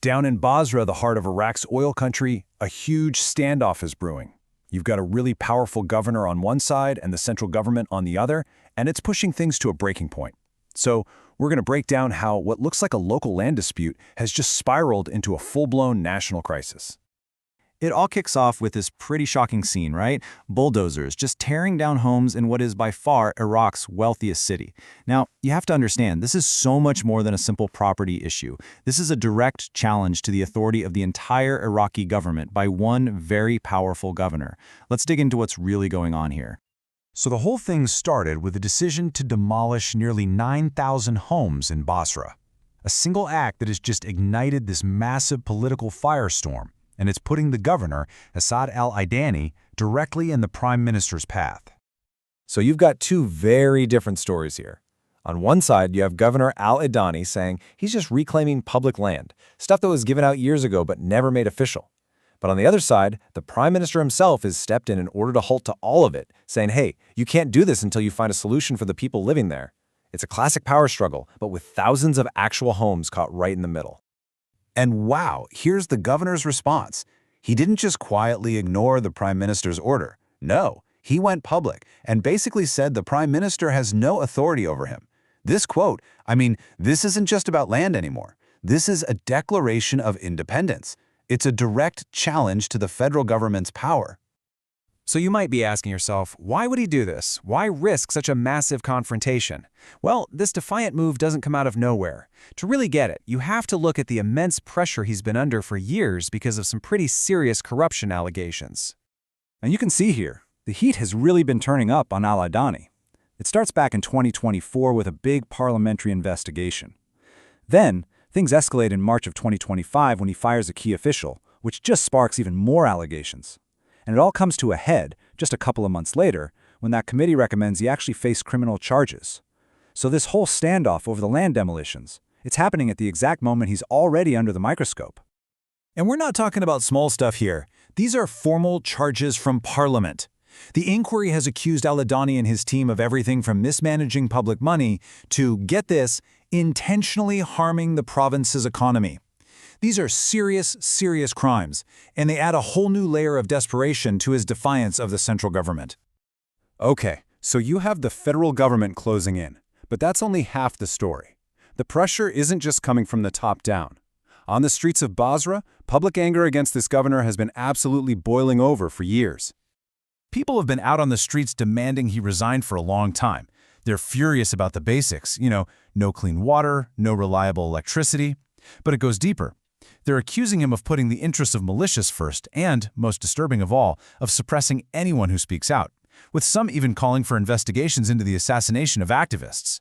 Down in Basra, the heart of Iraq's oil country, a huge standoff is brewing. You've got a really powerful governor on one side and the central government on the other, and it's pushing things to a breaking point. So we're going to break down how what looks like a local land dispute has just spiraled into a full-blown national crisis. It all kicks off with this pretty shocking scene, right? Bulldozers just tearing down homes in what is by far Iraq's wealthiest city. Now, you have to understand, this is so much more than a simple property issue. This is a direct challenge to the authority of the entire Iraqi government by one very powerful governor. Let's dig into what's really going on here. So the whole thing started with a decision to demolish nearly 9,000 homes in Basra. A single act that has just ignited this massive political firestorm. And it's putting the governor, Asaad al-Idani, directly in the prime minister's path. So you've got two very different stories here. On one side, you have Governor al-Idani saying he's just reclaiming public land, stuff that was given out years ago but never made official. But on the other side, the prime minister himself has stepped in order to halt to all of it, saying, hey, you can't do this until you find a solution for the people living there. It's a classic power struggle, but with thousands of actual homes caught right in the middle. And wow, here's the governor's response. He didn't just quietly ignore the prime minister's order. No, he went public and basically said the prime minister has no authority over him. This quote, this isn't just about land anymore. This is a declaration of independence. It's a direct challenge to the federal government's power. So you might be asking yourself, why would he do this? Why risk such a massive confrontation? Well, this defiant move doesn't come out of nowhere. To really get it, you have to look at the immense pressure he's been under for years because of some pretty serious corruption allegations. And you can see here, the heat has really been turning up on al-Idani. It starts back in 2024 with a big parliamentary investigation. Then, things escalate in March of 2025 when he fires a key official, which just sparks even more allegations. And it all comes to a head just a couple of months later when that committee recommends he actually face criminal charges. So this whole standoff over the land demolitions, it's happening at the exact moment he's already under the microscope. And we're not talking about small stuff here. These are formal charges from Parliament. The inquiry has accused al-Idani and his team of everything from mismanaging public money to, get this, intentionally harming the province's economy. These are serious, serious crimes, and they add a whole new layer of desperation to his defiance of the central government. Okay, so you have the federal government closing in, but that's only half the story. The pressure isn't just coming from the top down. On the streets of Basra, public anger against this governor has been absolutely boiling over for years. People have been out on the streets demanding he resign for a long time. They're furious about the basics, no clean water, no reliable electricity. But it goes deeper. They're accusing him of putting the interests of militias first and, most disturbing of all, of suppressing anyone who speaks out, with some even calling for investigations into the assassination of activists.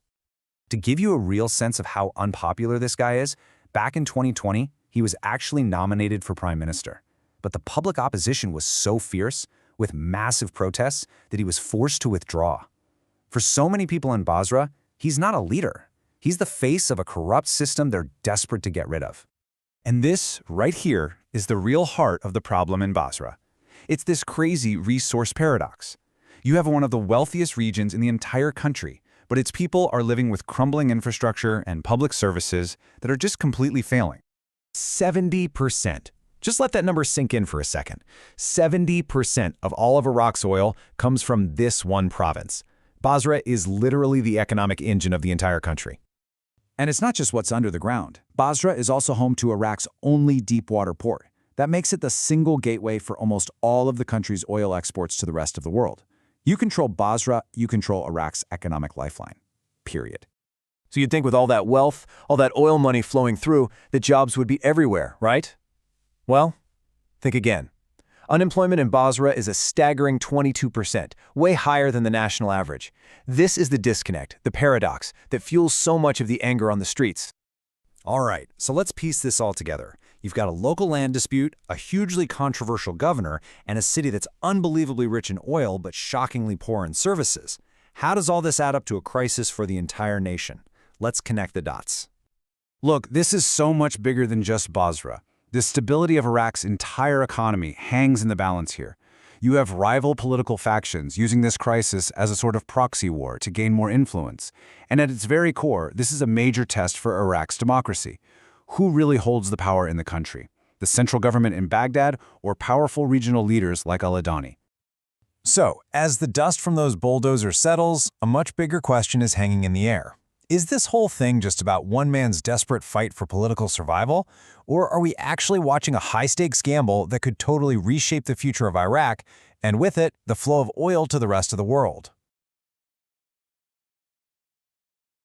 To give you a real sense of how unpopular this guy is, back in 2020, he was actually nominated for prime minister. But the public opposition was so fierce, with massive protests, that he was forced to withdraw. For so many people in Basra, he's not a leader. He's the face of a corrupt system they're desperate to get rid of. And this, right here, is the real heart of the problem in Basra. It's this crazy resource paradox. You have one of the wealthiest regions in the entire country, but its people are living with crumbling infrastructure and public services that are just completely failing. 70%. Just let that number sink in for a second. 70% of all of Iraq's oil comes from this one province. Basra is literally the economic engine of the entire country. And it's not just what's under the ground. Basra is also home to Iraq's only deep-water port. That makes it the single gateway for almost all of the country's oil exports to the rest of the world. You control Basra, you control Iraq's economic lifeline. Period. So you'd think with all that wealth, all that oil money flowing through, that jobs would be everywhere, right? Well, think again. Unemployment in Basra is a staggering 22%, way higher than the national average. This is the disconnect, the paradox, that fuels so much of the anger on the streets. All right, so let's piece this all together. You've got a local land dispute, a hugely controversial governor, and a city that's unbelievably rich in oil but shockingly poor in services. How does all this add up to a crisis for the entire nation? Let's connect the dots. Look, this is so much bigger than just Basra. The stability of Iraq's entire economy hangs in the balance here. You have rival political factions using this crisis as a sort of proxy war to gain more influence. And at its very core, this is a major test for Iraq's democracy. Who really holds the power in the country? The central government in Baghdad or powerful regional leaders like al-Idani? So, as the dust from those bulldozers settles, a much bigger question is hanging in the air. Is this whole thing just about one man's desperate fight for political survival? Or are we actually watching a high-stakes gamble that could totally reshape the future of Iraq, and with it, the flow of oil to the rest of the world?